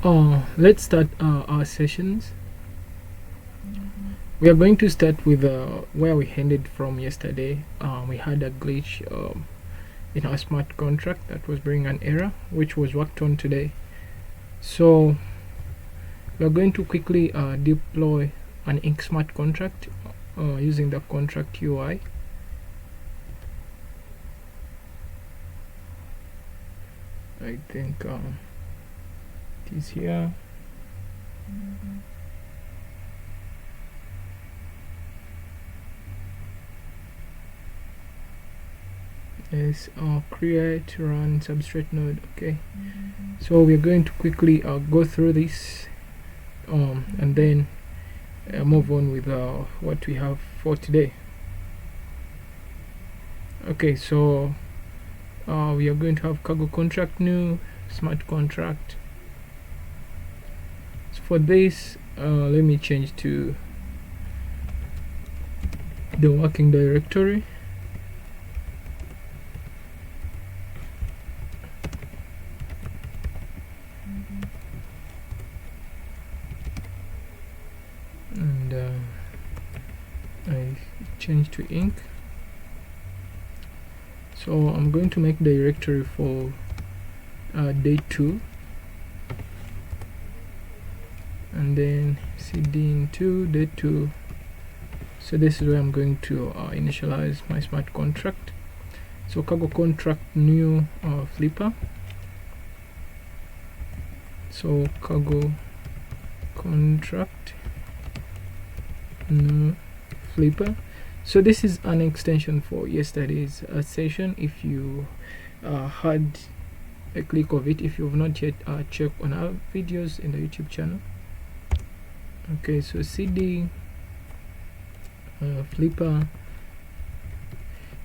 Let's start our sessions. We are going to start with where we ended from yesterday. We had a glitch in our smart contract that was bringing an error, which was worked on today. So we are going to quickly deploy an Ink smart contract using the contract UI. I think it is here. Is create run substrate node. Okay, so we're going to quickly go through this and then move on with what we have for today. Okay, so we are going to have cargo contract, new smart contract. So for this, let me change to the working directory. And I change to Ink. So I'm going to make directory for day 2, and then cd into day 2. So this is where I'm going to initialize my smart contract. So cargo contract, new flipper. So cargo contract, new flipper. So this is an extension for yesterday's session. If you had a click of it, if you've not yet checked on our videos in the YouTube channel. Okay, so cd flipper,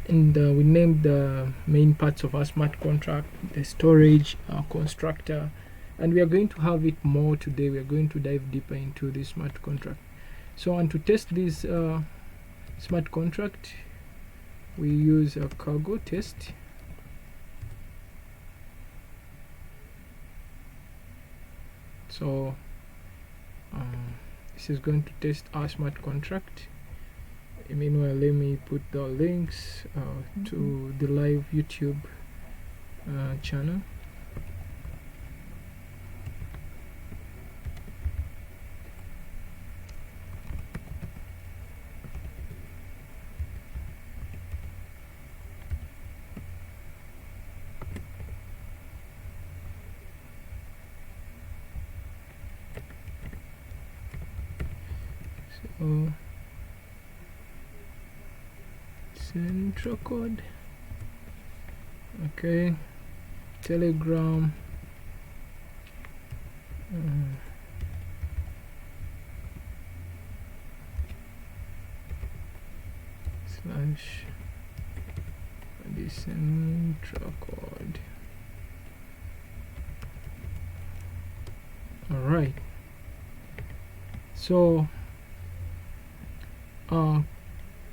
and we named the main parts of our smart contract, the storage, constructor, and we are going to have it more today. We are going to dive deeper into this smart contract. So, and to test this smart contract, we use a cargo test. So this is going to test our smart contract. Meanwhile, let me put the links to the live YouTube channel. So central code, okay, Telegram, slash the central code. All right, so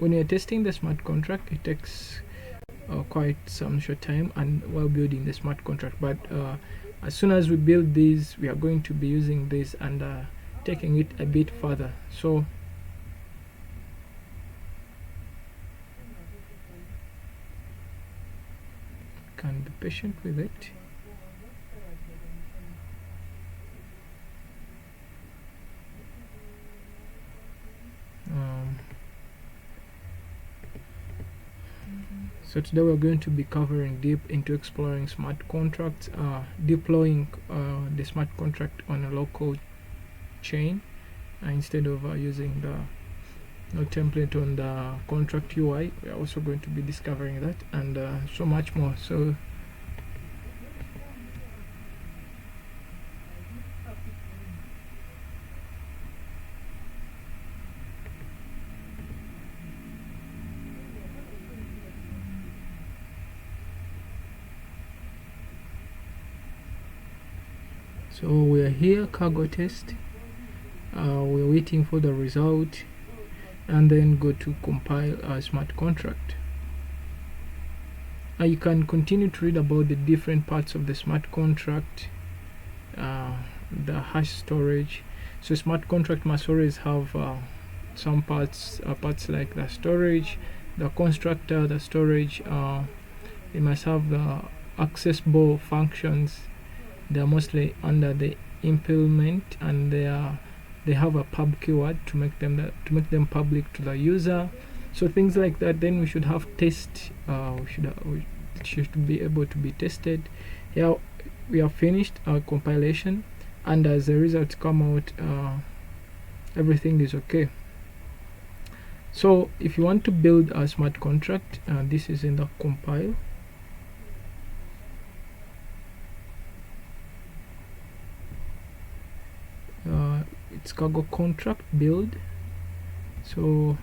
when you're testing the smart contract, it takes quite some short time and while building the smart contract, but as soon as we build these, we are going to be using this and taking it a bit further. So can be patient with it. So today we're going to be covering deep into exploring smart contracts, deploying the smart contract on a local chain instead of using the template on the contract UI. We're also going to be discovering that and so much more. So we are here, cargo test. We're waiting for the result, and then go to compile our smart contract. You can continue to read about the different parts of the smart contract the hash storage. So smart contract must always have some parts like the storage, the constructor, the storage. It must have the accessible functions. They are mostly under the implement, and they have a pub keyword to make them public to the user. So things like that. Then we should have test. We should be able to be tested. Here we have finished our compilation, and as the results come out, everything is okay. So if you want to build a smart contract, this is in the compile. It's cargo contract build. So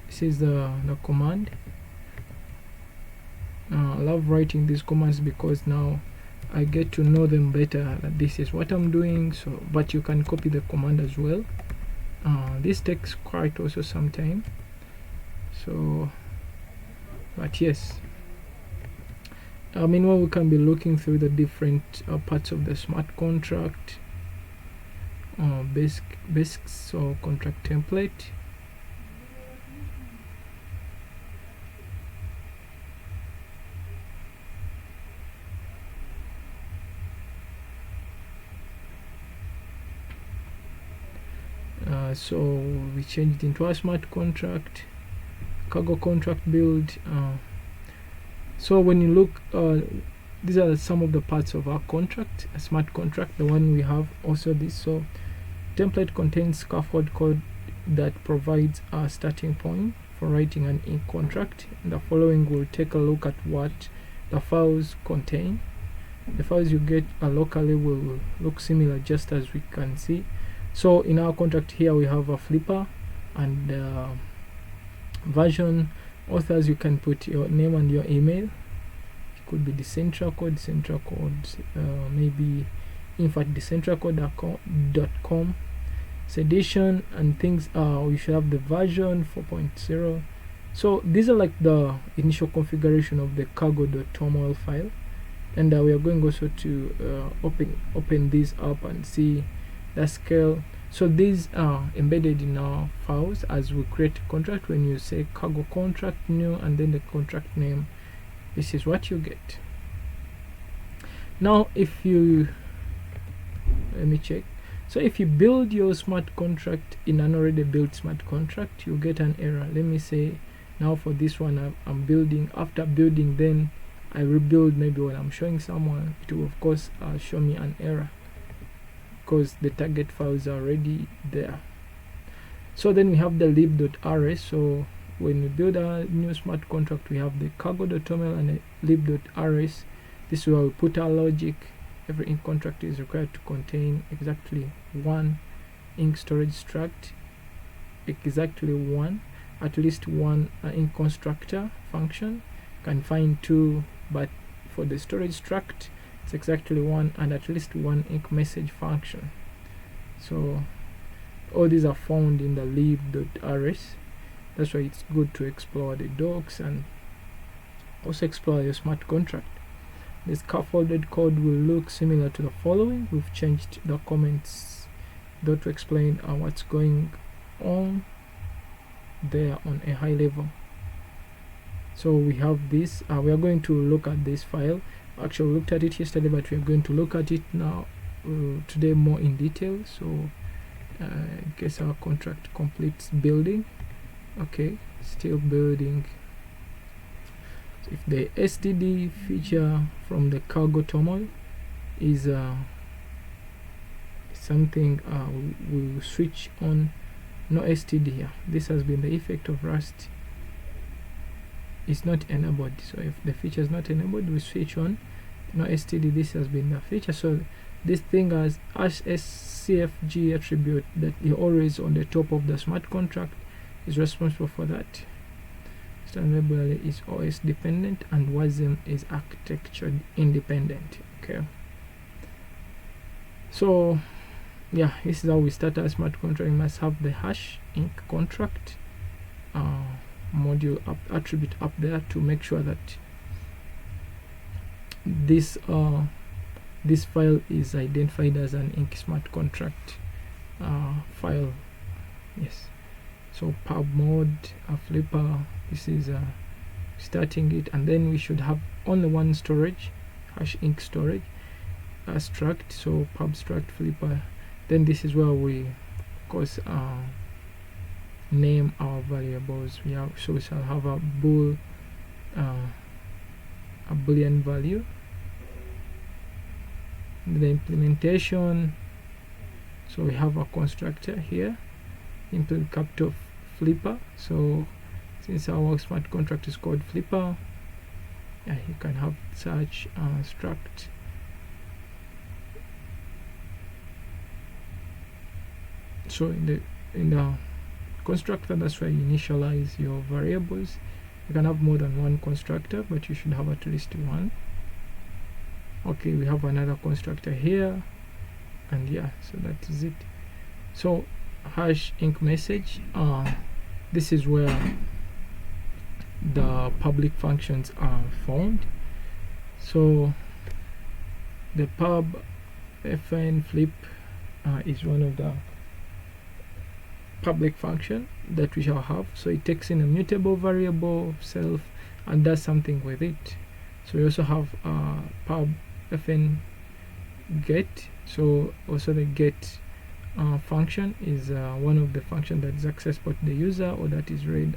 this is the command. I love writing these commands because now I get to know them better, that this is what I'm doing. So but you can copy the command as well. This takes quite also some time, so but yes, meanwhile we can be looking through the different parts of the smart contract. Basics or contract template. So we changed into a smart contract, cargo contract build. So when you look, these are some of the parts of our contract, a smart contract, the one we have. Also this, so template contains scaffold code that provides a starting point for writing an ink contract. In the following, we'll take a look at what the files contain. The files you get locally will look similar, just as we can see. So in our contract here we have a flipper and version. Authors, you can put your name and your email. It could be decentralcode, maybe info@decentralcode.com. Sedition and things. We should have the version 4.0. So these are like the initial configuration of the cargo.toml file, and we are going also to open these up and see the scale. So these are embedded in our files as we create a contract. When you say cargo contract new and then the contract name, this is what you get. Now if you let me check. So if you build your smart contract in an already built smart contract, you get an error. Let me say now for this one I'm building. After building, then I rebuild. Maybe when I'm showing someone, it will of course show me an error because the target files are already there. So then we have the lib.rs. So when we build a new smart contract, we have the cargo.toml and the lib.rs. This is where we put our logic. Every ink contract is required to contain exactly one ink storage struct, exactly one, at least one ink constructor function. Can find two, but for the storage struct it's exactly one, and at least one ink message function. So all these are found in the lib.rs. That's why it's good to explore the docs and also explore your smart contract. The scaffolded code will look similar to the following. We've changed the comments though to explain what's going on there on a high level. So we have this. We are going to look at this file. Actually, we looked at it yesterday, but we are going to look at it now today more in detail. So in case our contract completes building, okay, still building. So if the std feature from the cargo toml is something, we will switch on no std here. This has been the effect of Rust. It's not enabled. So if the feature is not enabled, we switch on no std. This has been the feature. So this thing has cfg attribute that is always on the top of the smart contract is responsible for that. Standard library is OS dependent and WASM is architecture independent. Okay, so yeah, this is how we start our smart contract. We must have the hash ink contract module attribute up there to make sure that this this file is identified as an Ink smart contract file. Yes, so pub mode flipper, this is starting it, and then we should have only one storage, hash ink storage struct, so pub struct flipper. Then this is where we of course name our variables. We shall have a boolean value. The implementation, so we have a constructor here, implement capital flipper. So since our smart contract is called flipper, yeah, you can have such struct. So in the constructor, that's where you initialize your variables. You can have more than one constructor, but you should have at least one. Okay, we have another constructor here, and yeah, so that is it. So hash ink message, this is where the public functions are found. So the pub fn flip is one of the public function that we shall have. So it takes in a mutable variable self and does something with it. So we also have pub fn get. So also the get function is one of the functions that is accessible to the user, or that is read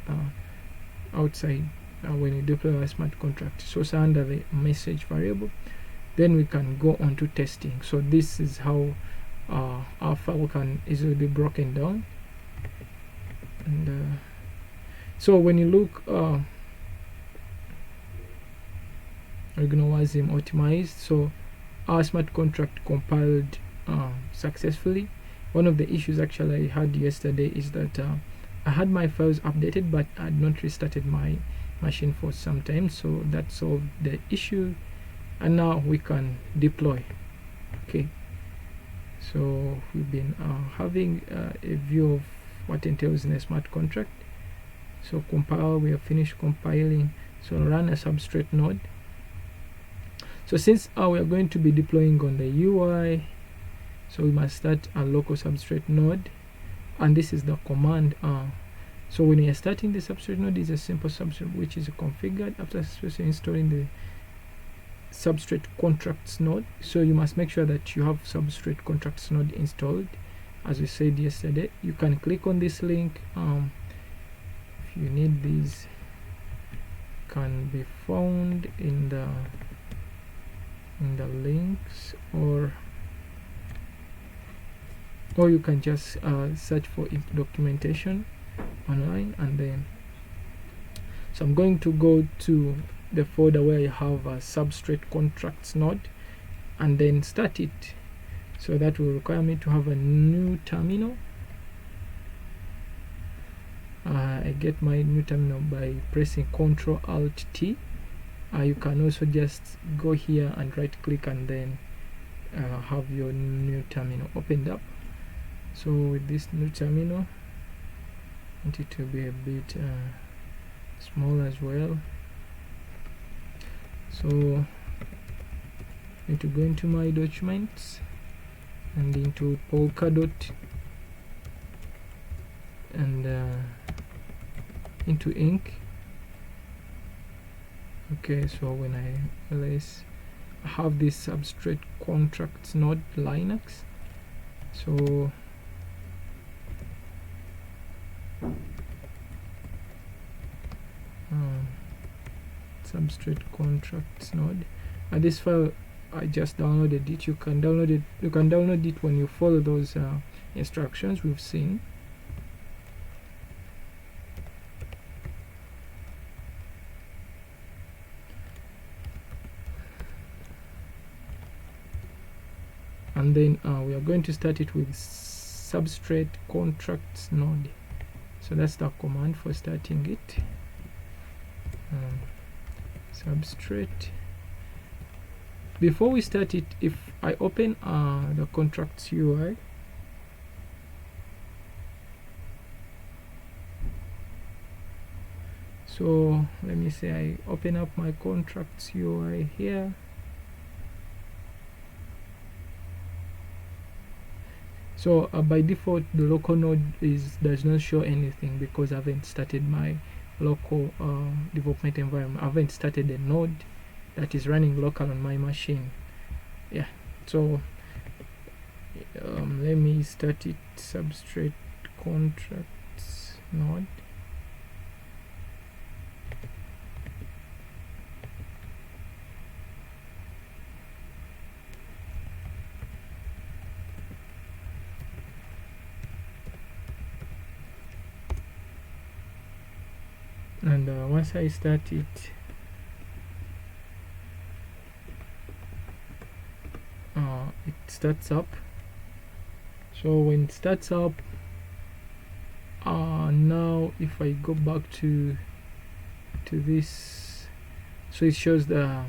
outside when you deploy a smart contract. So it's under the message variable. Then we can go on to testing. So this is how our file can easily be broken down. And so when you look Organizing optimized, so our smart contract compiled successfully. One of the issues actually I had yesterday is that I had my files updated, but I had not restarted my machine for some time, so that solved the issue, and now we can deploy. Okay, so we've been having a view of what entails in a smart contract. So compile, we have finished compiling. So run a substrate node. So since we are going to be deploying on the UI, so we must start a local substrate node, and this is the command. So when you are starting the substrate node, is a simple substrate which is configured after installing the substrate contracts node. So you must make sure that you have substrate contracts node installed. As we said yesterday, you can click on this link. If you need these, can be found in the links, or you can just search for documentation online. And then, so I'm going to go to the folder where you have a substrate contracts node, and then start it. So that will require me to have a new terminal. I get my new terminal by pressing Ctrl Alt T. You can also just go here and right click and then have your new terminal opened up. So with this new terminal, I want it to be a bit small as well. So I'm going to go into my documents and into Polkadot and into ink. Okay, so when I have this substrate contracts node Linux, so substrate contracts node, and this file I just downloaded it. You can download it when you follow those instructions we've seen. And then we are going to start it with substrate contracts node. So that's the command for starting it. Substrate. Before we start it, if I open the contracts UI, so let me say I open up my contracts UI here. So by default the local node does not show anything because I haven't started my local development environment. I haven't started a node that is running local on my machine. Yeah, so let me start it. Substrate contracts node. And once I start it, it starts up. So when it starts up, now if I go back to this, so it shows the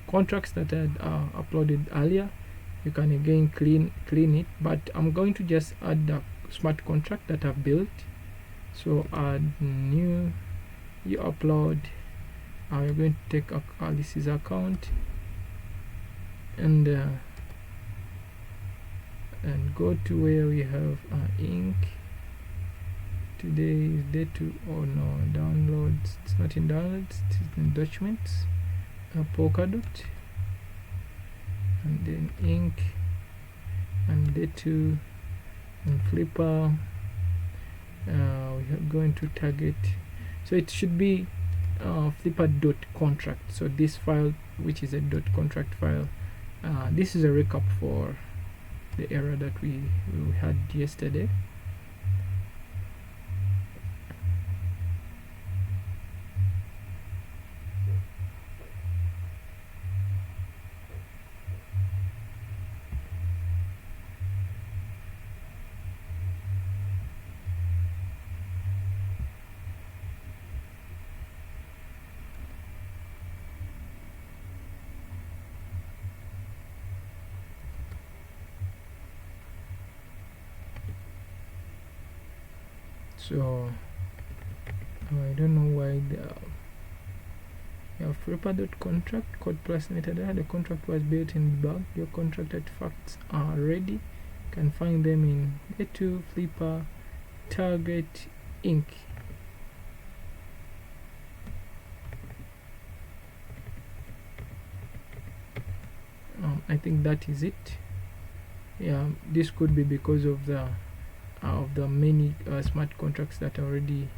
contracts that I had uploaded earlier. You can again clean it, but I'm going to just add the smart contract that I've built. So add new, you upload. You're going to take Alice's account and go to where we have ink. Today is day 2. Oh no, downloads. It's not in downloads, it's in documents. Polkadot, and then ink, and day 2, and Flipper. We are going to target. So it should be flipper.contract. So this file, which is a .contract file, this is a recap for the error that we had yesterday. So I don't know why the flipper.contract code plus metadata. The contract was built in debug. Your contract artifacts are ready. You can find them in get2 flipper target ink. I think that is it. Yeah, this could be because of the many smart contracts that are already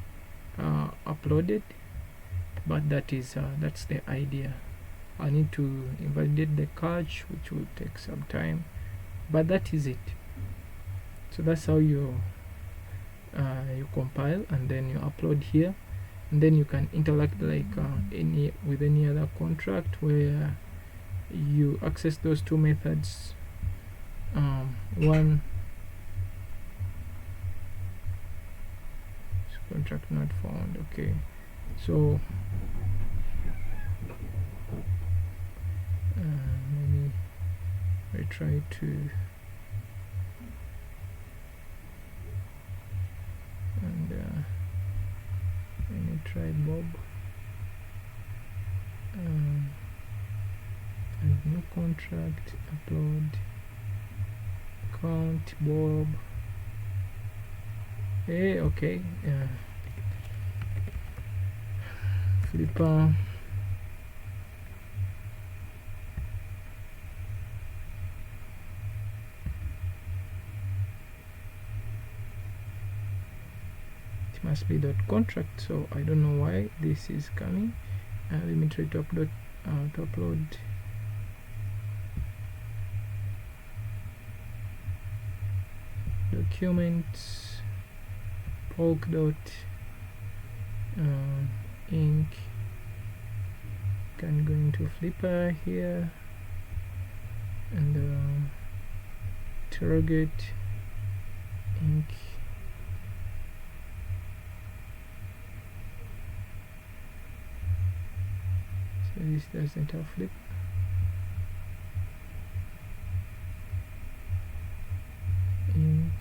uploaded, but that's the idea. I need to invalidate the cache, which will take some time, but that is it. So that's how you compile and then you upload here, and then you can interact like with any other contract where you access those two methods. One, contract not found. Okay, so maybe I try to and let me try Bob and new contract, upload, count Bob. Hey, okay, Flipper. It must be .contract, so I don't know why this is coming. Let me try to upload documents, Polkadot, ink. Can go into Flipper here and target ink. So this doesn't have flip. Ink.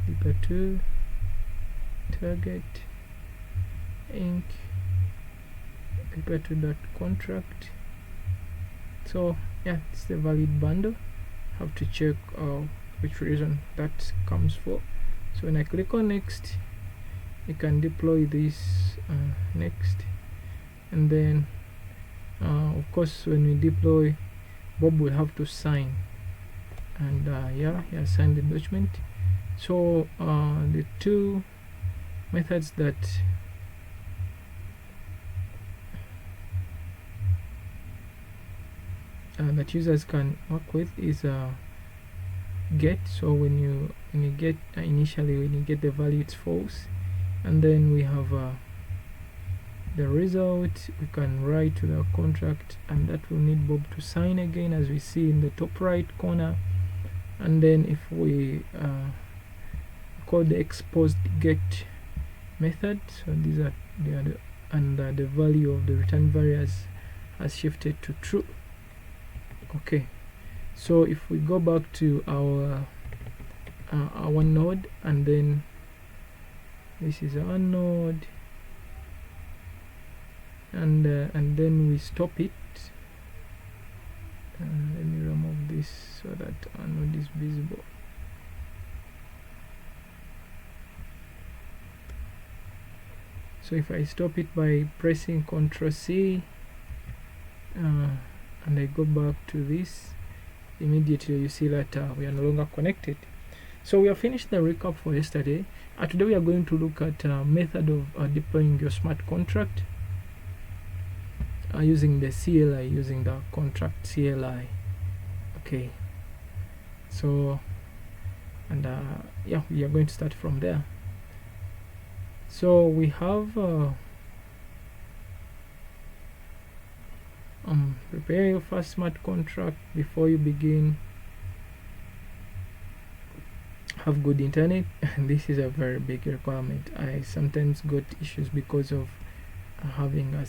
Flipper 2, target, ink, Flipper 2.contract. So yeah, it's the valid bundle. Have to check which reason that comes for. So when I click on next, you can deploy this next, and then of course when we deploy, Bob will have to sign, and yeah, he has signed the document. So the two methods that that users can work with is get. So when you get initially, when you get the value, it's false, and then we have the result. We can write to the contract, and that will need Bob to sign again, as we see in the top right corner. And then if we call the exposed get method, so these are the value of the return variable has shifted to true. Okay, so if we go back to our node, and then this is our node, and then we stop it. Let me remove this so that our node is visible. So if I stop it by pressing Ctrl C, and I go back to this, immediately you see that we are no longer connected. So we have finished the recap for yesterday. Today we are going to look at a method of deploying your smart contract using the CLI, using the contract CLI. Okay, so and yeah, we are going to start from there. So we have prepare your first smart contract before you begin. Have good internet. This is a very big requirement. I sometimes got issues because of having a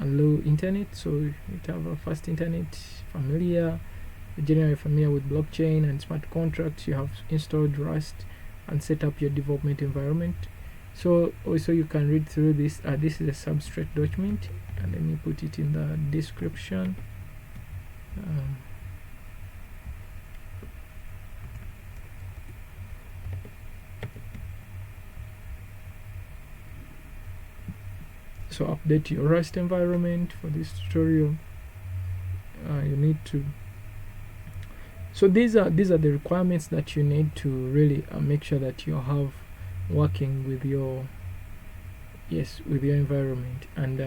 low internet. So you have a fast internet, generally familiar with blockchain and smart contracts. You have installed Rust and set up your development environment. So also you can read through this. This is a substrate document, and let me put it in the description. So update your Rust environment. For this tutorial, you need to. So these are the requirements that you need to really make sure that you have working with your environment, and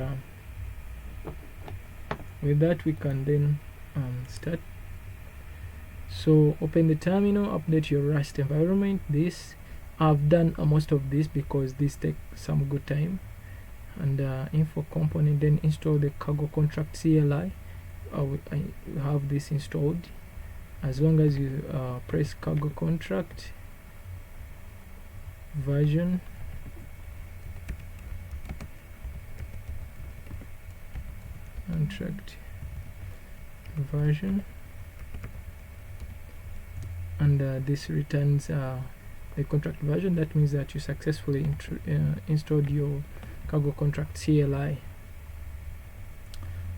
with that we can then start. So open the terminal, update your Rust environment. This I've done most of this because this takes some good time. And info component, then install the cargo contract CLI. I have this installed. As long as you press cargo contract version, contract version, and this returns the contract version. That means that you successfully installed your cargo contract CLI.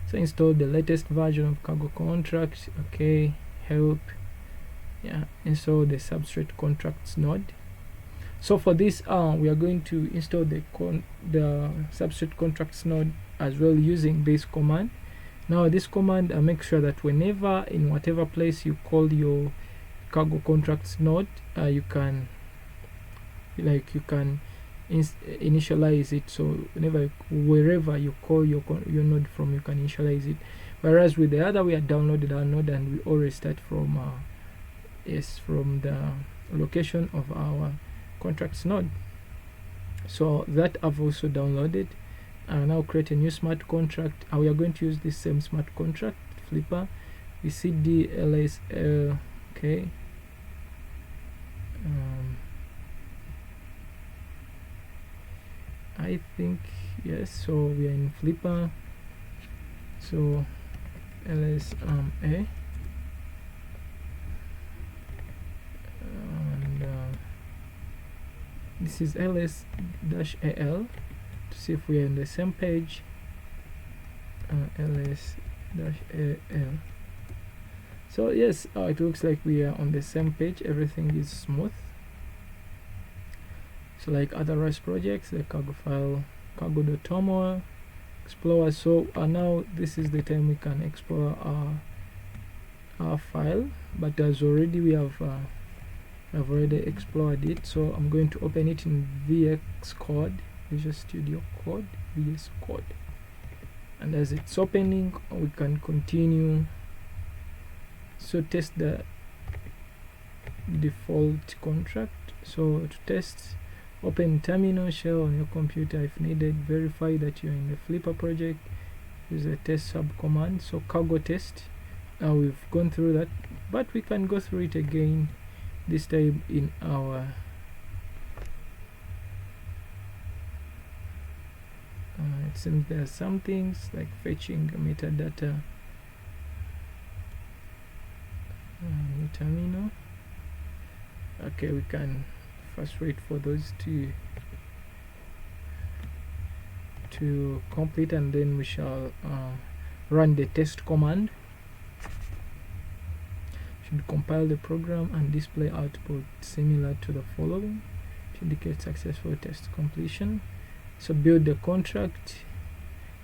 So install the latest version of cargo contract. Okay, help. Yeah, install the substrate contracts node. So for this we are going to install the substrate contracts node as well using this command. Now this command makes sure that whenever in whatever place you call your cargo contracts node, you can initialize it. So wherever you call your node from, you can initialize it. Whereas with the other, we had downloaded our node and we already start from from the location of our contracts node. So that I've also downloaded. Now create a new smart contract. We are going to use this same smart contract flipper. We cd ls okay. I think yes. So we are in flipper. So ls a, and this is ls-al to see if we are on the same page. ls -al. So yes, it looks like we are on the same page. Everything is smooth. So like other REST projects, the cargo file, cargo.toml, explorer. So now this is the time we can explore our file, but as already we have I've already explored it. So I'm going to open it in VS Code, Visual Studio Code, VS Code, and as it's opening, we can continue. So test the default contract. So to test, open terminal shell on your computer if needed. Verify that you're in the Flipper project. Use the test sub command. So cargo test. Now we've gone through that, but we can go through it again, this time in our it seems there are some things like fetching metadata, new terminal. Okay, we can first wait for those to complete, and then we shall run the test command. Should compile the program and display output similar to the following to indicate successful test completion. So build the contract.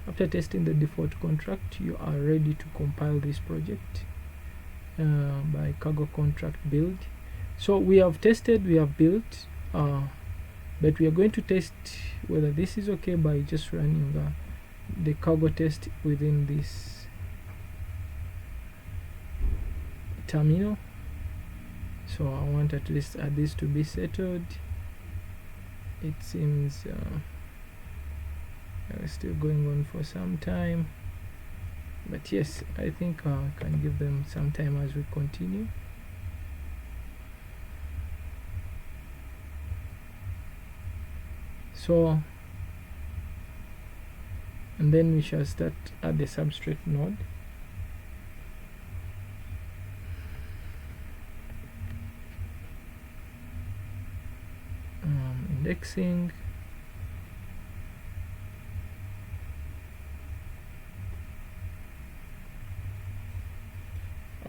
After testing the default contract, you are ready to compile this project by cargo contract build. So we have tested, we have built, but we are going to test whether this is okay by just running the cargo test within this terminal. So I want at least this to be settled. It seems we're still going on for some time, but yes, I think I can give them some time as we continue. So, and then we shall start at the substrate node. Indexing.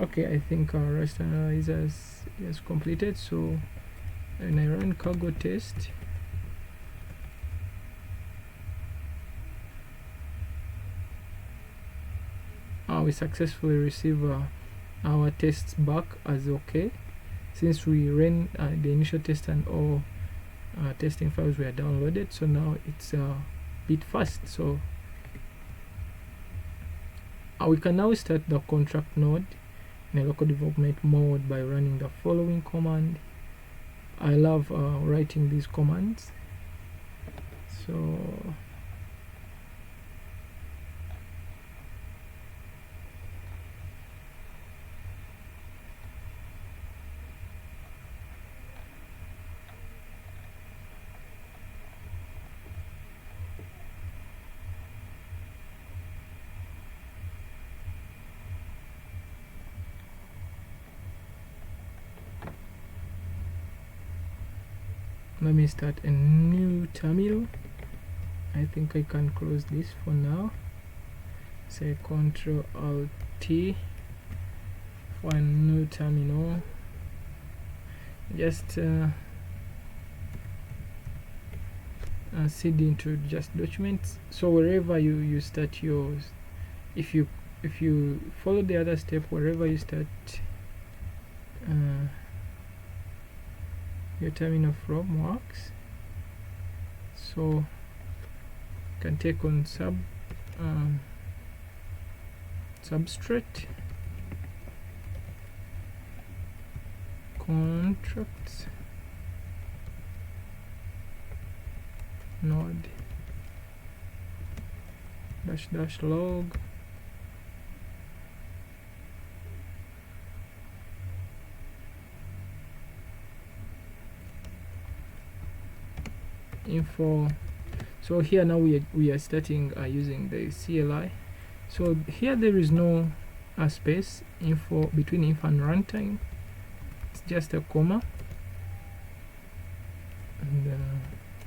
Okay, I think our REST analyzer is completed. So when I run cargo test, we successfully receive our tests back as okay, since we ran the initial test and all testing files were downloaded. So now it's a bit fast. So we can now start the contract node in a local development mode by running the following command. I love writing these commands. So let me start a new terminal. I think I can close this for now. Say Ctrl Alt T for a new terminal. Just seed into just documents. So wherever you start yours, if you follow the other step, wherever you start your terminal from works. So you can take on substrate, contracts, node -- log, info. So here now we are starting using the CLI. So here there is no space info between info and runtime. It's just a comma and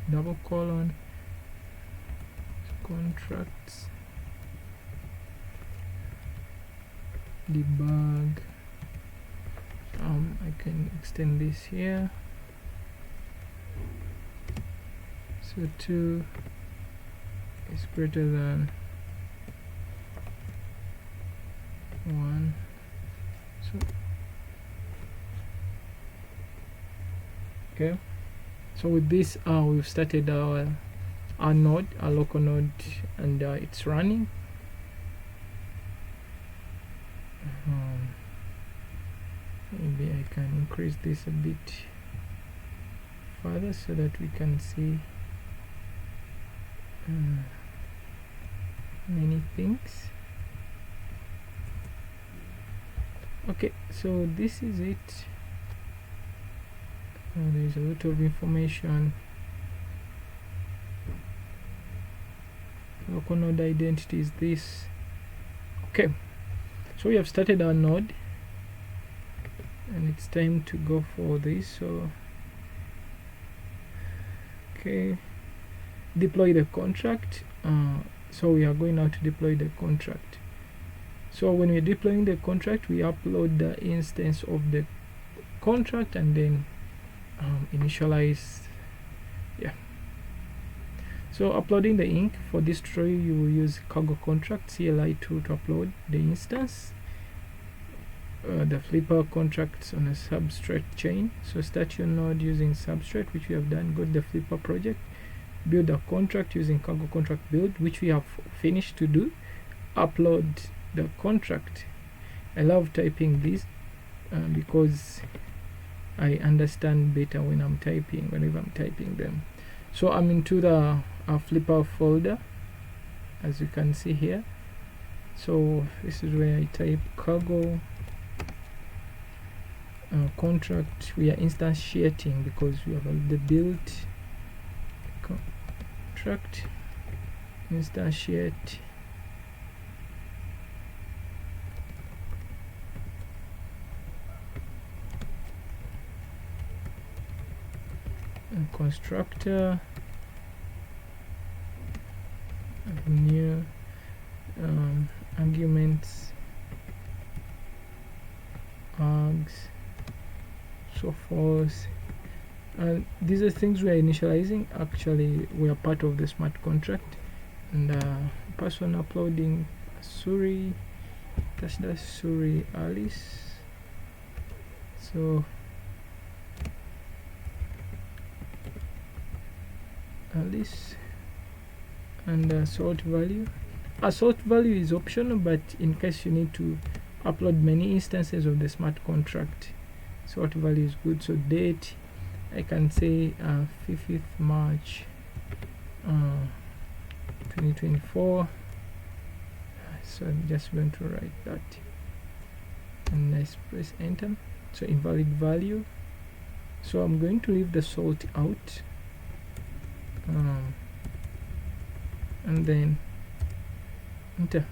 double colon, contracts, debug. I can extend this here, so 2 is greater than 1. So okay, so with this we've started our node, our local node, and it's running. Maybe I can increase this a bit further so that we can see many things. Okay, so this is it. There's a lot of information. Local node identity is this. Okay, so we have started our node, and it's time to go for this. So okay, deploy the contract. So we are going now to deploy the contract. So when we're deploying the contract, we upload the instance of the contract and then initialize. Yeah, so uploading the ink. For this tutorial you will use cargo contract CLI tool to upload the instance. The Flipper contracts on a substrate chain. So start your node using substrate, which we have done. Go to the Flipper project, build a contract using cargo contract build, which we have finished to do. Upload the contract. I love typing this because I understand better when I'm typing, whenever I'm typing them. So I'm into the Flipper folder, as you can see here. So this is where I type cargo contract. We are instantiating because we have the built contract. Instantiate. And constructor. New arguments, args, so forth, and these are things we are initializing. Actually, we are part of the smart contract. And person uploading Suri, that's Suri Alice. So Alice. And salt value. A salt value is optional, but in case you need to upload many instances of the smart contract, salt value is good. So date, I can say 5th March 2024. So I'm just going to write that, and I press enter. So invalid value. So I'm going to leave the salt out. And then enter.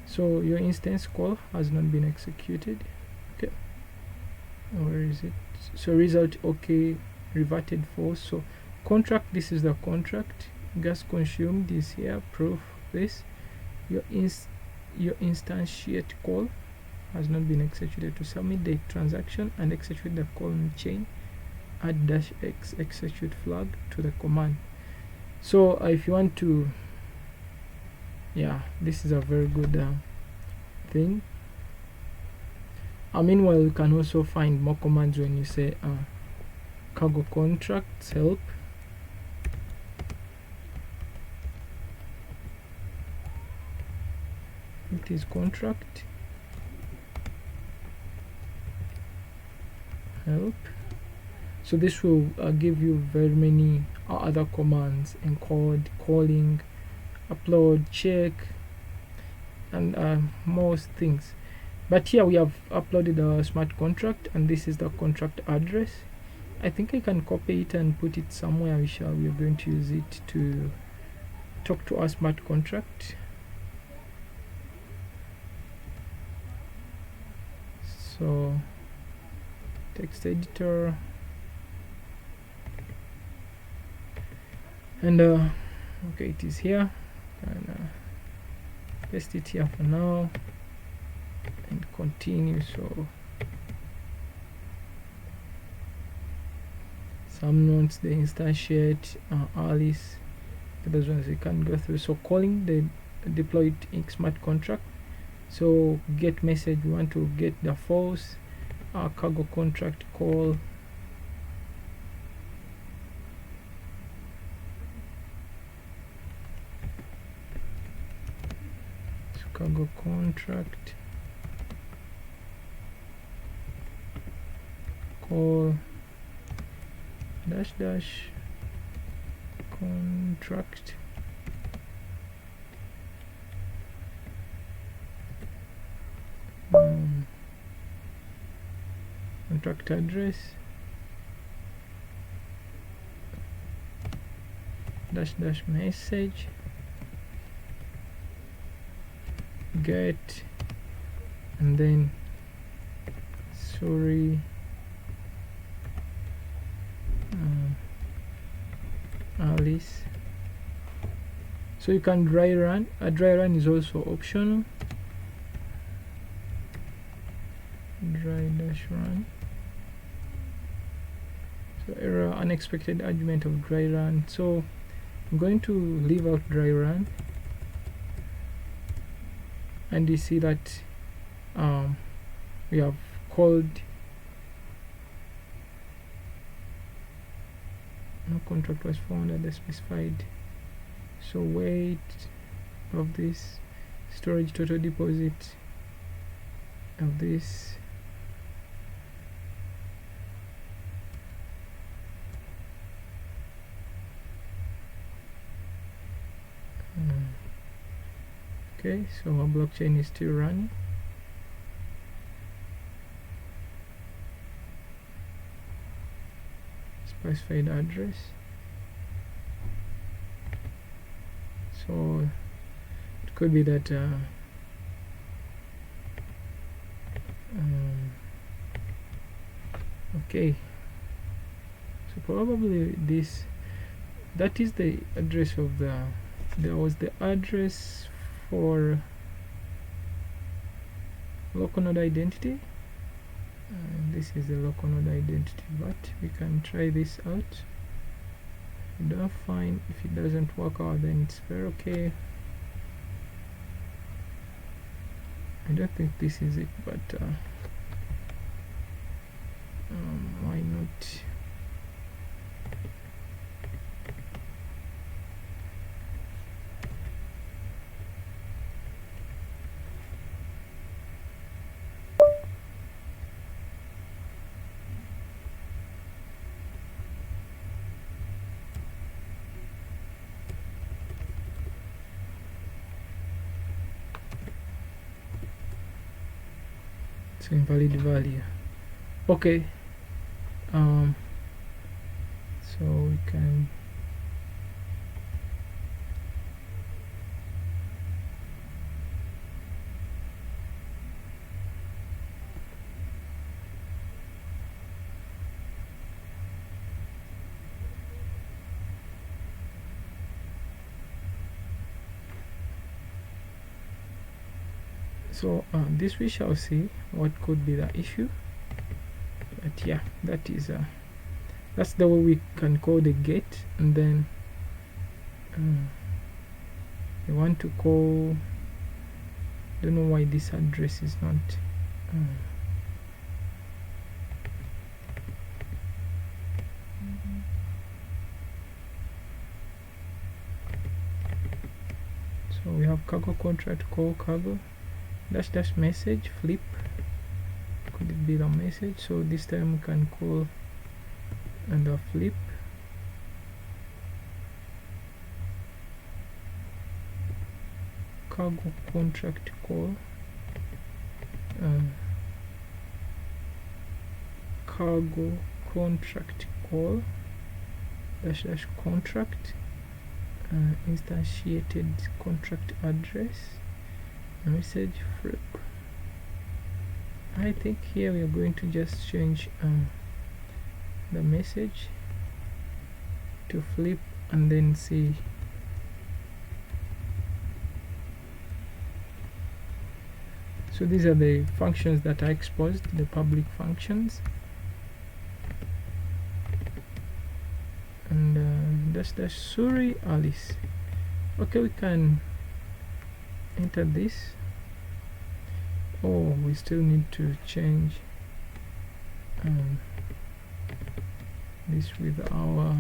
So your instance call has not been executed. Okay, where is it? So result okay, reverted false. So contract, this is the contract. Gas consumed is here, proof this. Your instantiate call has not been executed. To submit the transaction and execute the call in chain, add -x execute flag to the command. So if you want to, yeah, this is a very good thing. Meanwhile, you can also find more commands when you say cargo contracts help. It is contract help. So this will give you very many other commands: encode, calling, upload, check, and most things. But here we have uploaded our smart contract, and this is the contract address. I think I can copy it and put it somewhere. We are going to use it to talk to our smart contract. So text editor, and okay, it is here, and paste it here for now. and continue. So some nodes they instantiate Alice, those ones you can go through. So calling the deployed smart contract. So get message, we want to get the false cargo contract call. So cargo contract call dash dash contract contract address dash dash message get, and then sorry Alice. So you can dry run. A dry run is also optional. Dry dash run. So error unexpected argument of dry run. So I'm going to leave out dry run, and you see that we have called no contract was found at the specified. So weight of this, storage total deposit of this, okay. So our blockchain is still running. Specified address. So it could be that okay, so probably this, that is the address of the, there was the address for local node identity, and this is the local node identity, but we can try this out. If we don't find, if it doesn't work out, then it's very okay. I don't think this is it, but why not? So invalid value. Okay, so we can so this we shall see what could be the issue, but yeah, that is that's the way we can call the get. And then we want to call, don't know why this address is not so we have cargo contract call cargo dash dash message flip. Could it be the message? So this time we can call and flip cargo contract call cargo contract call dash dash contract instantiated contract address message flip. I think here we are going to just change the message to flip and then see. So these are the functions that are exposed, the public functions. And dash Suri Alice. Okay, we can enter this. Oh, we still need to change this with our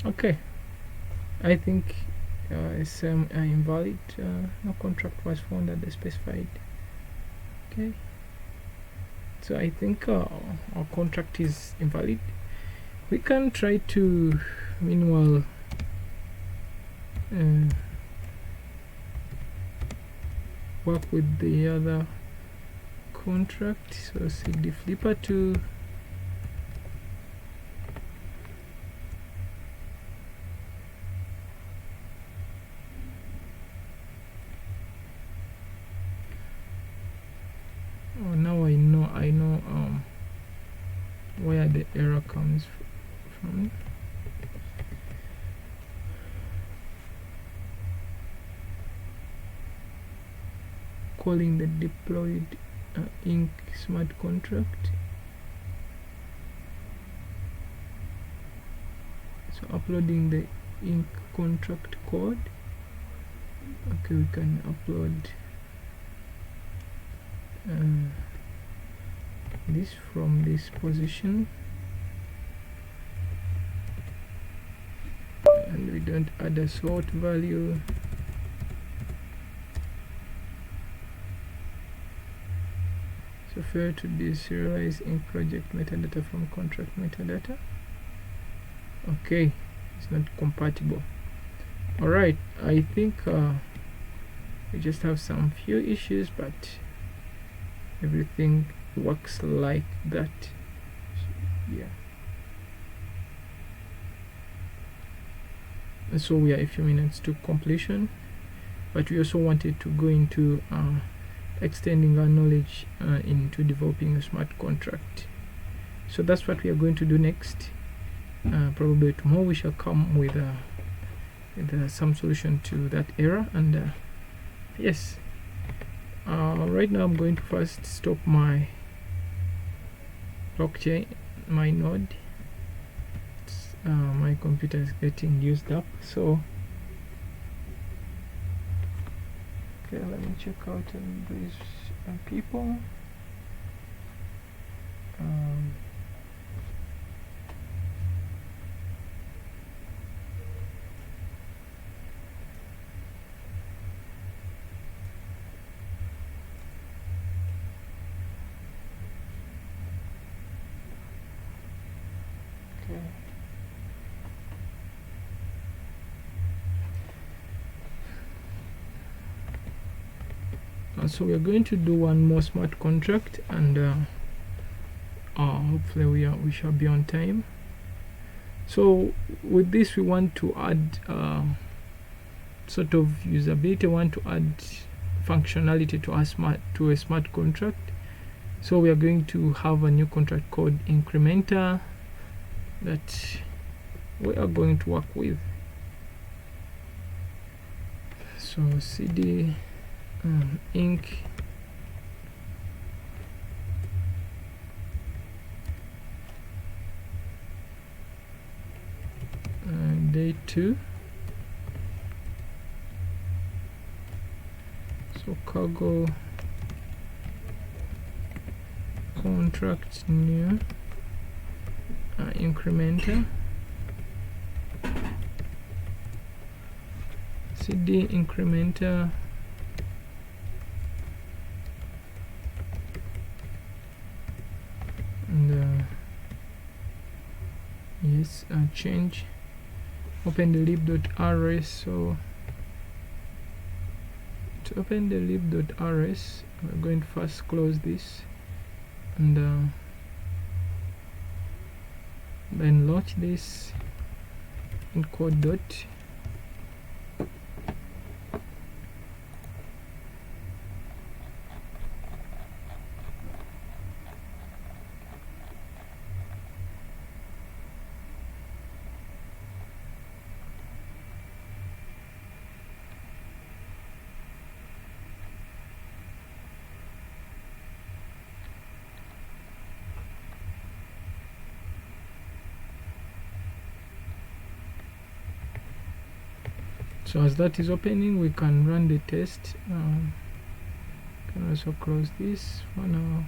okay. I think it's invalid. No contract was found at the specified. Okay, so I think our contract is invalid. We can try to meanwhile work with the other contract. So cd flipper to now I know where the error comes from. Calling the deployed Inc smart contract. So uploading the Inc contract code. Okay, we can upload this from this position, and we don't add a sort value. So fail to deserialize in project metadata from contract metadata. Okay, it's not compatible. Alright, I think we just have some few issues, but everything works like that. Yeah. And so we are a few minutes to completion, but we also wanted to go into extending our knowledge into developing a smart contract. So that's what we are going to do next. Probably tomorrow we shall come with some solution to that error. And yes, right now I'm going to first stop my blockchain, my node. My computer is getting used up, so okay, let me check out these people. Okay. So we are going to do one more smart contract, and hopefully we shall be on time. So with this we want to add sort of usability, want to add functionality to a smart contract. So we are going to have a new contract called incrementer that we are going to work with. So cd inc day 2. So cargo contract new incrementer cd incrementer and yes, change, open the lib.rs, so to to open the lib.rs, we're going to first close this and then launch this in Polkadot. So as that is opening, we can run the test. Can also close this for now.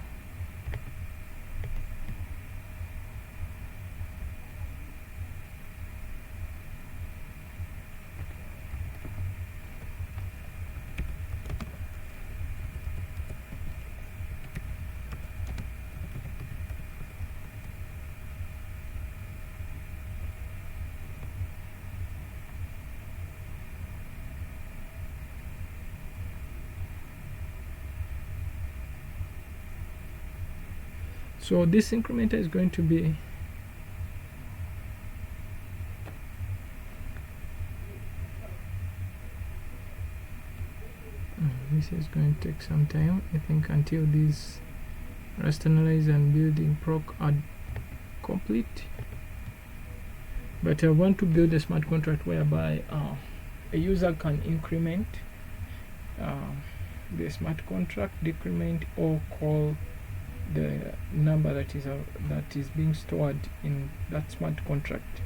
So this incrementer is going to be this is going to take some time, I think, until these rust analyze and building proc are complete. But I want to build a smart contract whereby a user can increment the smart contract, decrement, or call the number that is being stored in that smart contract.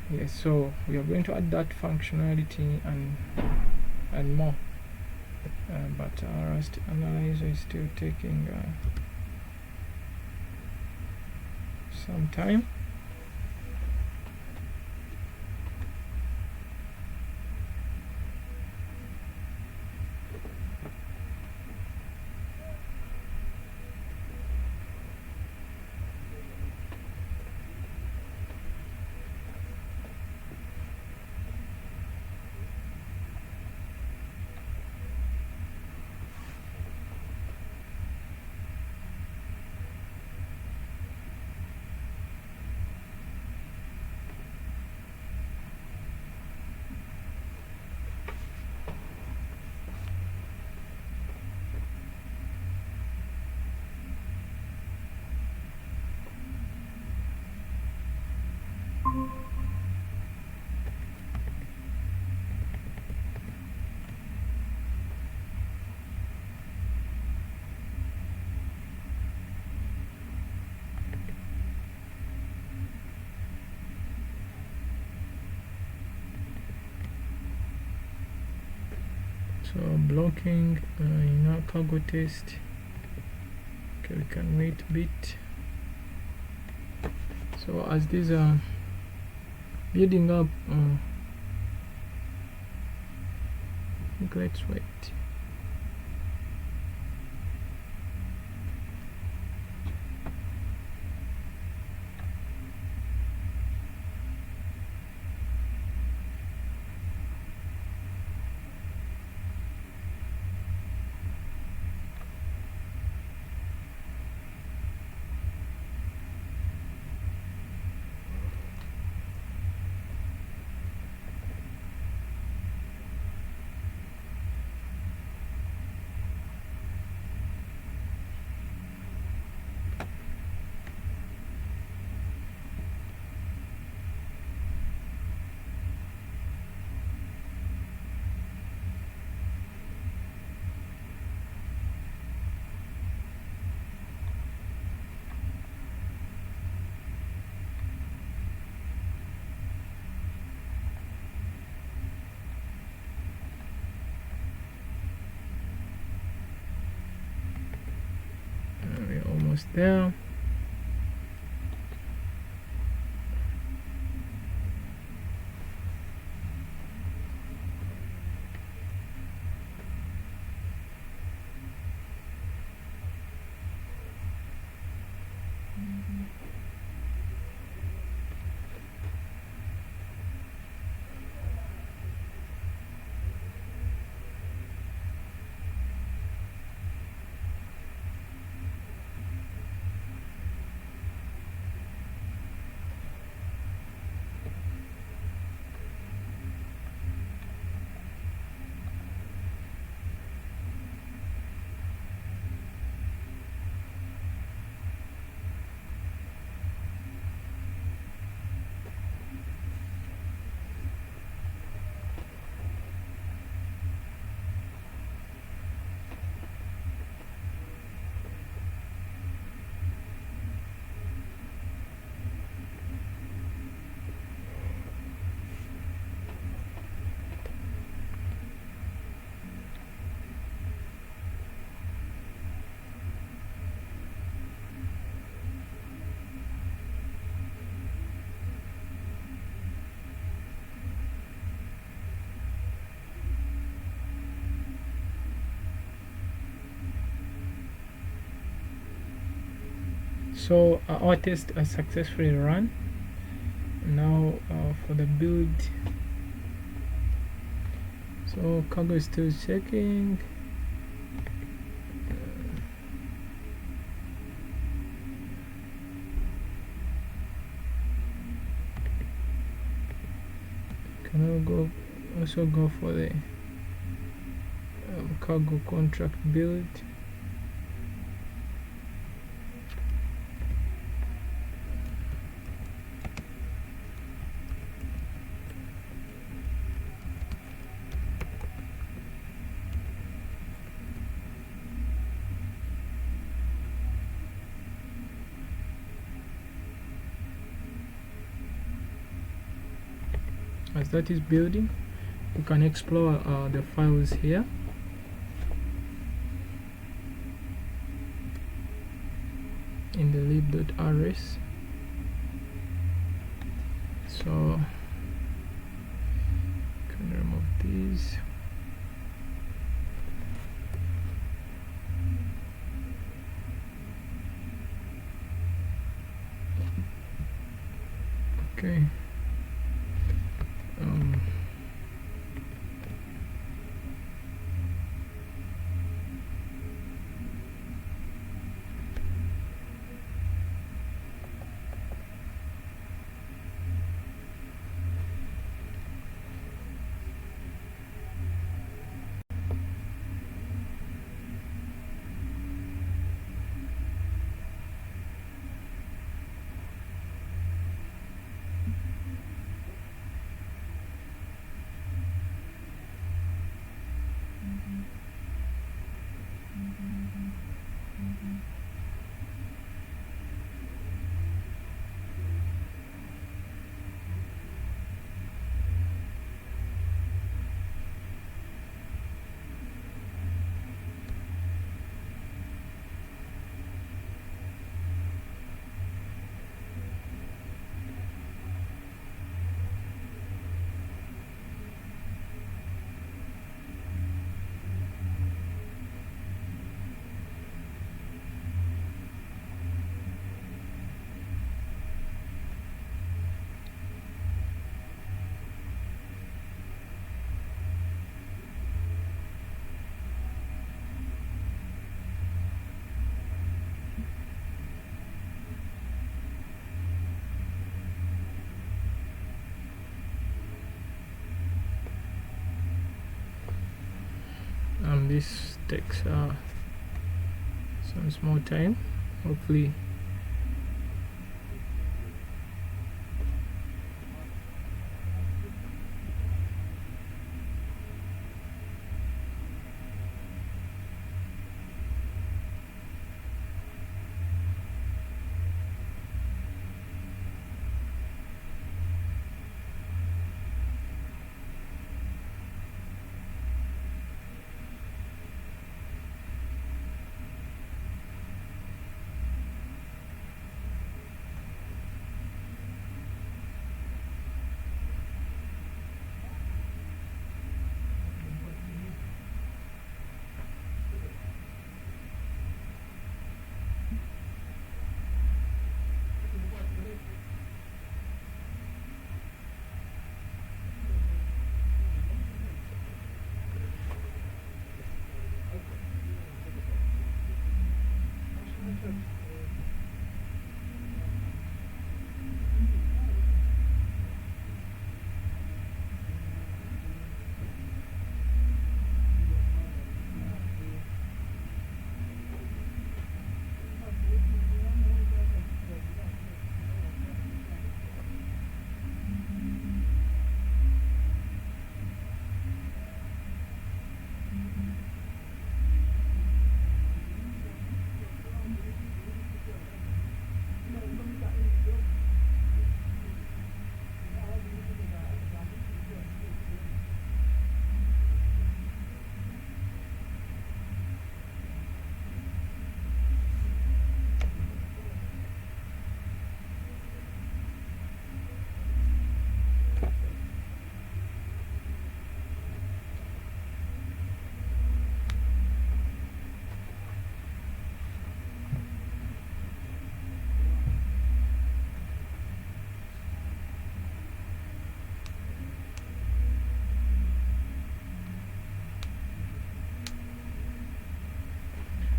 Yes, so we are going to add that functionality and more, but our Rust analyzer is still taking some time. So blocking in our cargo test. Okay, we can wait a bit. So as these are building up, let's wait. We're almost there. So our test has successfully run. Now for the build, so cargo is still checking. Can I go also go for the cargo contract build? As that is building, you can explore the files here. In the lib.rs. So can remove these. Okay. This takes some small time. Hopefully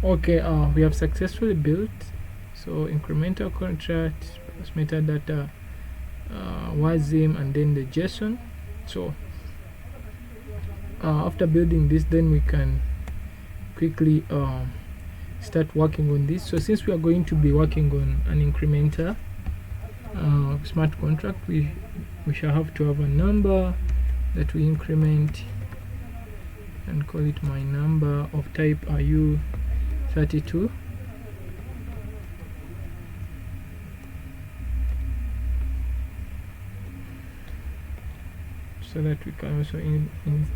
Okay, we have successfully built so incremental contract, metadata, WASM, and then the JSON. So after building this, then we can quickly start working on this. So since we are going to be working on an incremental smart contract, we shall have to have a number that we increment and call it my number of type RU32. So that we can also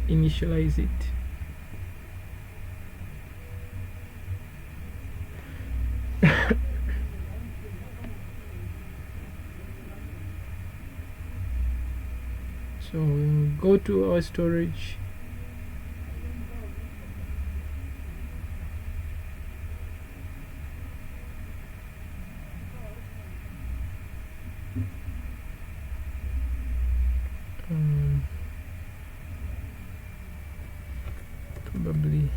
initialize it. So we'll go to our storage. Probably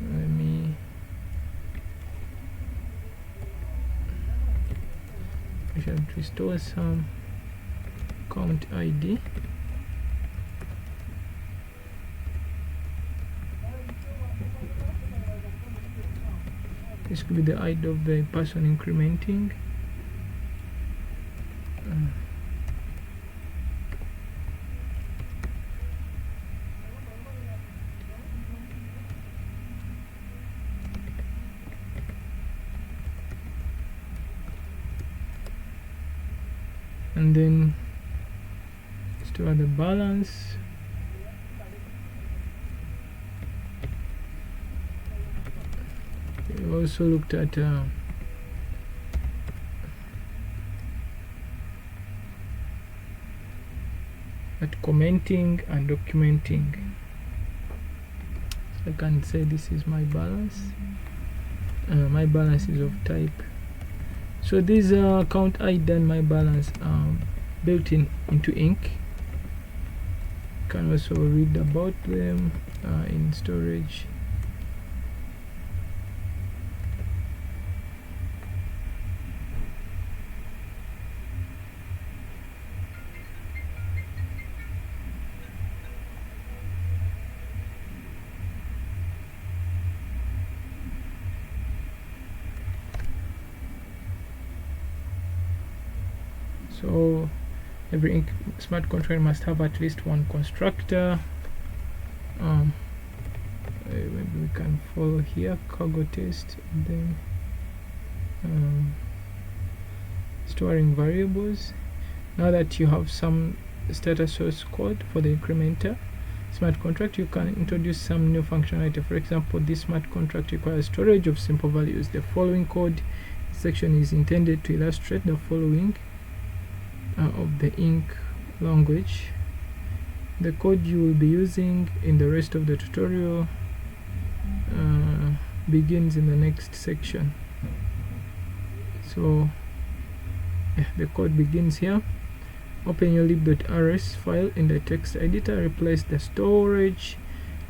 let me we should restore some count ID. This could be the ID of the person incrementing. And then store the balance. We also looked at commenting and documenting. So I can say this is my balance. My balance is of type. So these count ID and my balance built into Ink. You can also read about them in storage. So every smart contract must have at least one constructor. Maybe we can follow here cargo test, and then storing variables. Now that you have some status source code for the incrementer smart contract, you can introduce some new functionality. For example, this smart contract requires storage of simple values. The following code section is intended to illustrate the following of the Ink language. The code you will be using in the rest of the tutorial begins in the next section. So yeah, the code begins here. Open your lib.rs file in the text editor. Replace the storage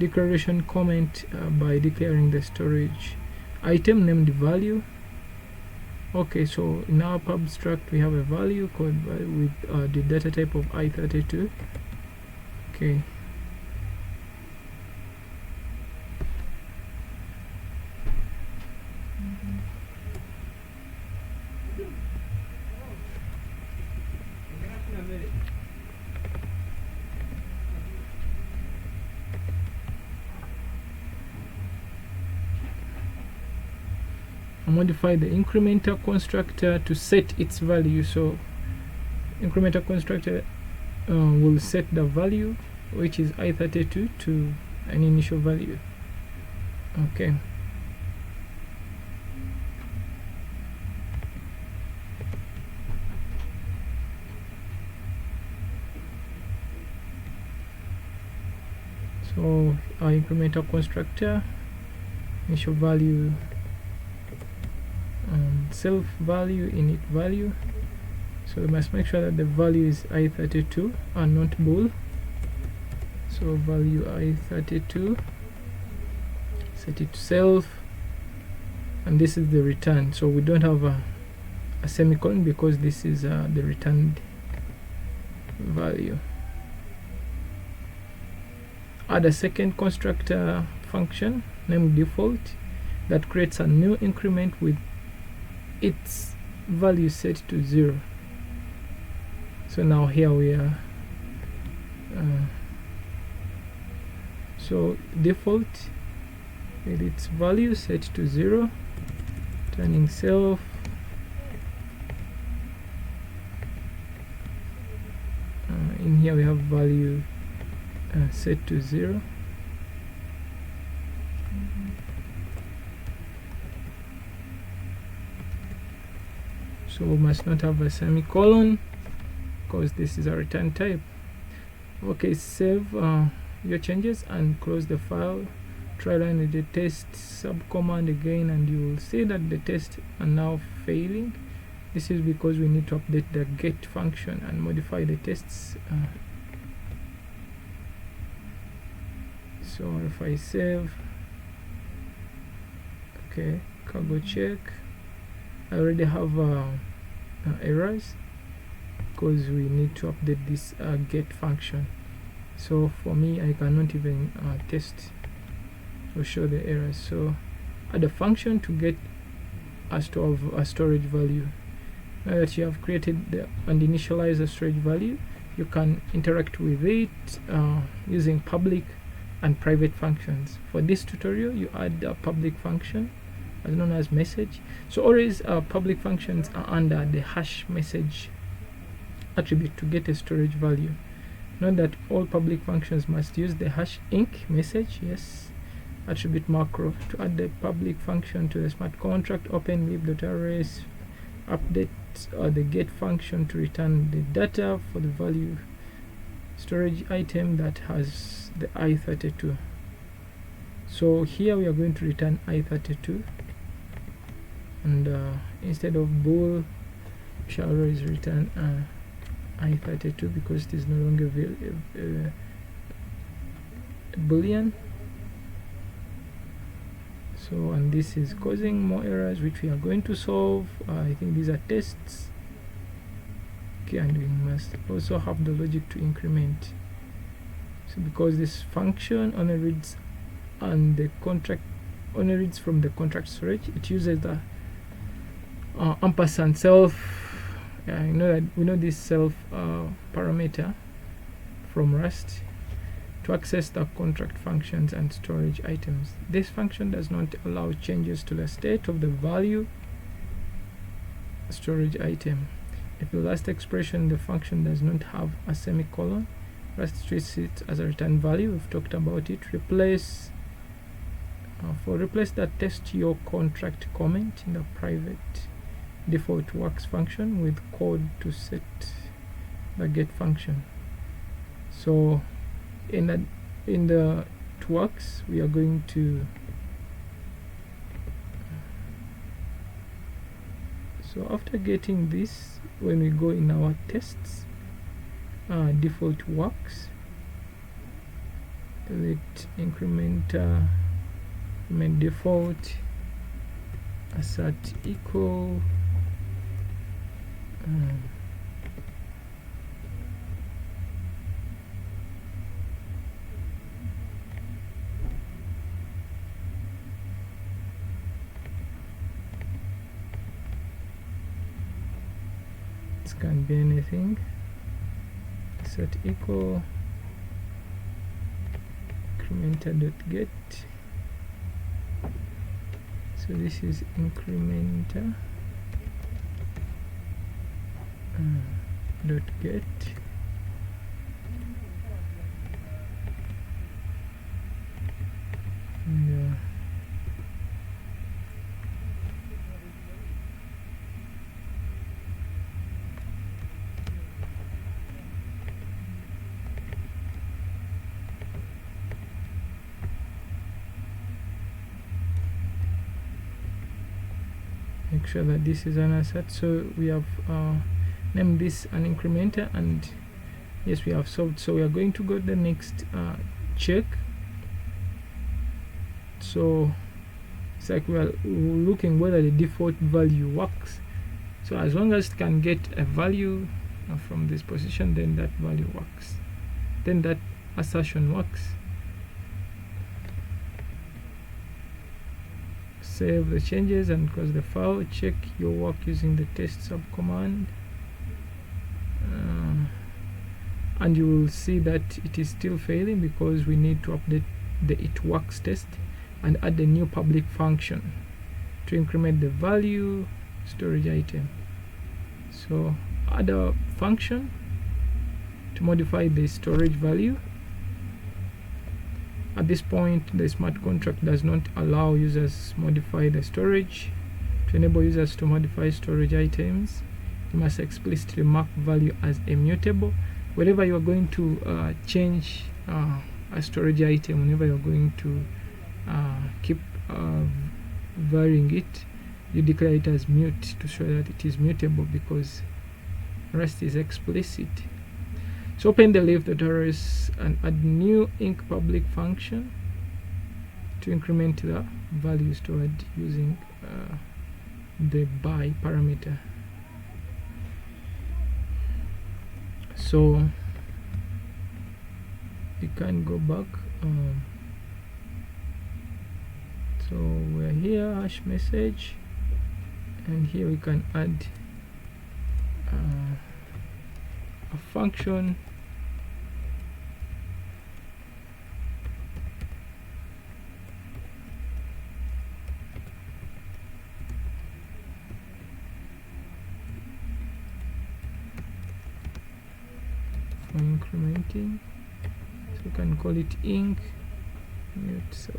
declaration comment by declaring the storage item named value. Okay, so in our pub struct we have a value called with the data type of i32. Okay. Modify the incremental constructor to set its value. So incremental constructor will set the value, which is i32, to an initial value. Okay. So our incremental constructor, initial value, self value, init value. So we must make sure that the value is i32 and not bool. So value i32, set it to self, and this is the return. So we don't have a semicolon because this is the returned value. Add a second constructor function named default that creates a new increment with its value set to 0. So now here we are. So default with its value set to 0, turning self, in here we have value set to 0. So we must not have a semicolon because this is a return type. Okay, save your changes and close the file. Try running the test subcommand again, and you will see that the tests are now failing. This is because we need to update the get function and modify the tests. So if I save, okay, cargo check, I already have errors because we need to update this get function. So for me, I cannot even test or show the errors. So add a function to get a storage value. Now that you have created and initialized a storage value, you can interact with it using public and private functions. For this tutorial, you add a public function as known as message. So always public functions are under the hash message attribute to get a storage value. Note that all public functions must use the hash inc message, yes, attribute macro to add the public function to the smart contract. Open lib.rs, update the get function to return the data for the value storage item that has the i32. So here we are going to return i32, and instead of bool, we shall always return i32 because it is no longer a boolean. So, and this is causing more errors which we are going to solve. I think these are tests. Okay, and we must also have the logic to increment. So because this function only reads and the contract only reads from the contract storage, it uses the ampersand self. You know that we know this self parameter from Rust to access the contract functions and storage items. This function does not allow changes to the state of the value storage item. If the last expression in the function does not have a semicolon, Rust treats it as a return value. We've talked about it. Replace that test your contract comment in the private default works function with code to set the get function. So in the works, we are going to so after getting this, when we go in our tests, default works, let increment default assert equal this can be anything, set equal incrementer.get. So this is incrementer dot get, and make sure that this is an asset. So we have named this an incrementer, and yes, we have solved. So we are going to go to the next check. So So it's like we are looking whether the default value works. So as long as it can get a value from this position, then that value works, then that assertion works. Save the changes and close the file. Check your work using the test subcommand, and you will see that it is still failing because we need to update the it works test and add a new public function to increment the value storage item. So add a function to modify the storage value. At this point, the smart contract does not allow users to modify the storage. To enable users to modify storage items, you must explicitly mark value as immutable. Whenever you are going to change a storage item, whenever you're going to keep varying it, you declare it as mute to show that it is mutable, because rest is explicit. So open the live tutorials and add new inc public function to increment the value stored using the by parameter. So you can go back. So we're here, hash message, and here we can add a function for incrementing. So we can call it inc mute. So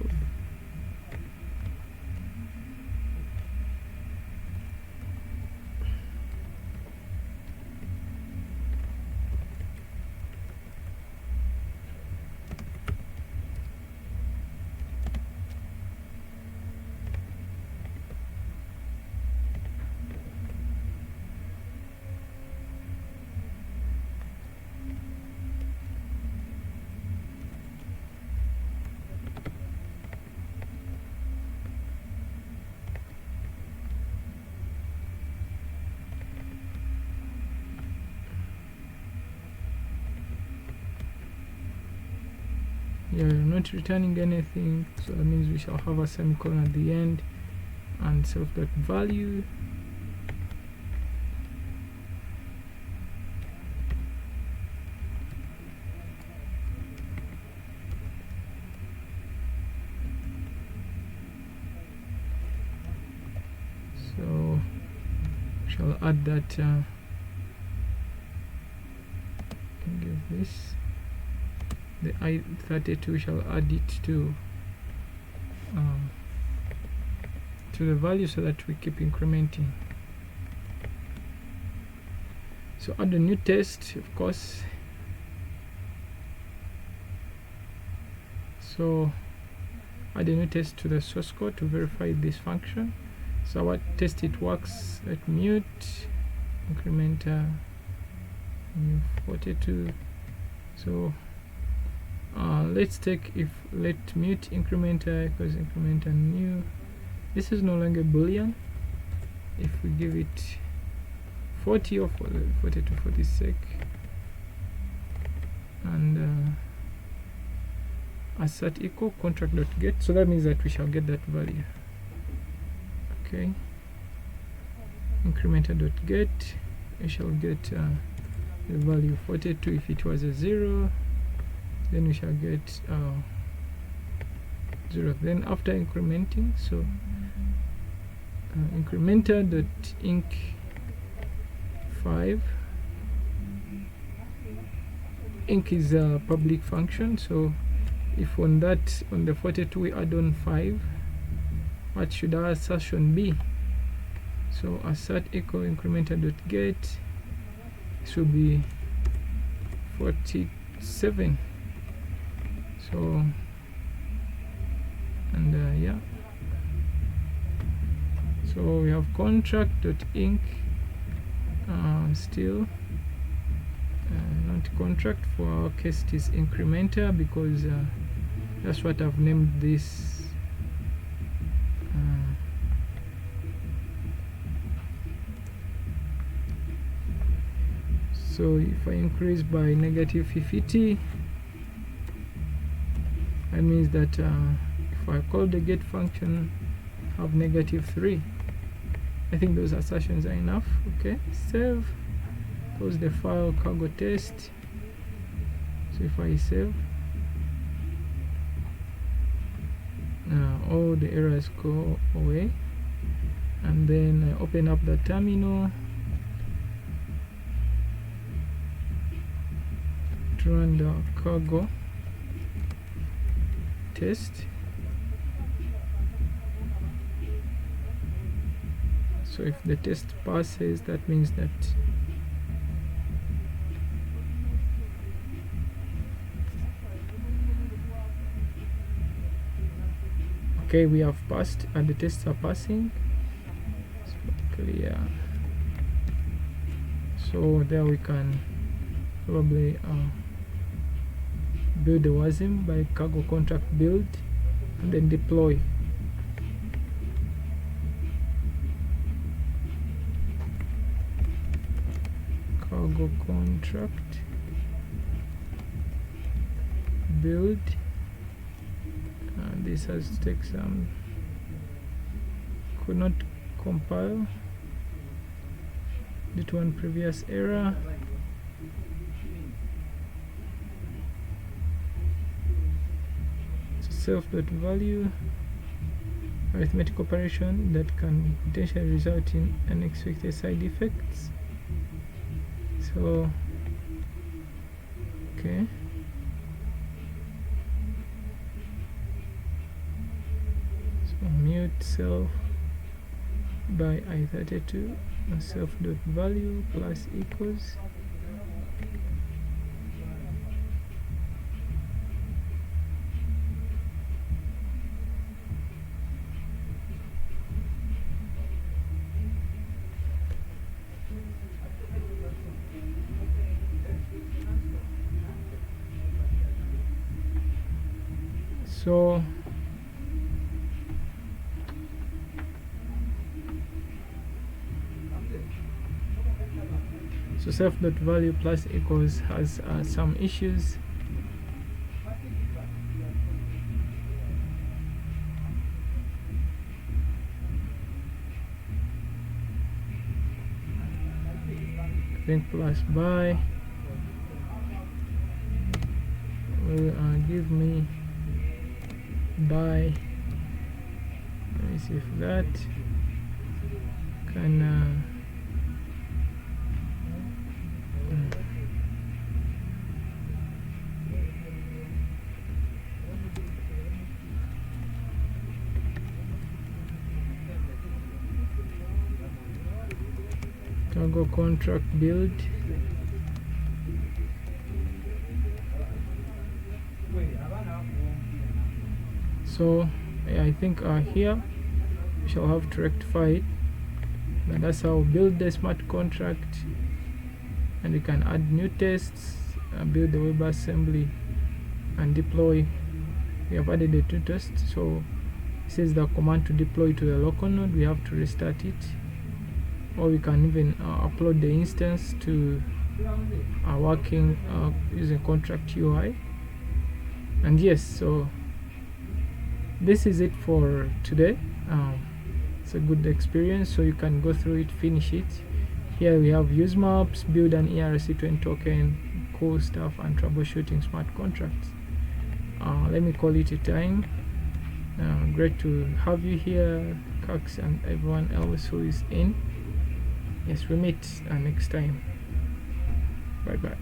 yeah, we're not returning anything, so that means we shall have a semicolon at the end and self.value. So we shall add that, give this the i32, shall add it to the value so that we keep incrementing. So add a new test, of course. So add a new test to the source code to verify this function. So our test it works. Let mute incrementer new 42. So let's take if let mute incrementer equals incrementer new. This is no longer boolean. If we give it 40 or 42 for this sake, and assert equal contract.get, so that means that we shall get that value. Okay, incrementer.get, we shall get the value 42. If it was a 0, then we shall get 0. Then after incrementing, so incrementer.inc 5, inc is a public function, so if on the 42 we add on 5, what should our assertion be? So assert equal incrementer.get, this will be 47. So and yeah, so we have contract.inc still not contract. For our case it is incrementer because that's what I've named this So if I increase by negative 50, that means that if I call the get function, have negative 3. I think those assertions are enough. Okay, save, close the file, cargo test. So if I save, all the errors go away, and then I open up the terminal to run the cargo test. So if the test passes, that means that okay, we have passed and the tests are passing. So clear. So there we can probably build the WASM by cargo contract build and then deploy. Cargo contract build, and this has to take some, could not compile due to one previous error. Self.value, arithmetic operation that can potentially result in unexpected side effects. So okay, so mute self by I32 and self.value plus equals so self.value plus equals has some issues. Then plus by will give me by. Let me see if that can cargo contract build. So yeah, I think here we shall have to rectify it, but that's how we build the smart contract, and you can add new tests, build the WebAssembly and deploy. We have added the two tests, so this is the command to deploy to the local node. We have to restart it, or we can even upload the instance to working using contract UI. And yes, so this is it for today. It's a good experience, so you can go through it, finish it. Here we have use maps, build an ERC20 token, cool stuff, and troubleshooting smart contracts. Let me call it a time. Great to have you here, Cox, and everyone else who is in. Yes, we meet next time. Bye bye.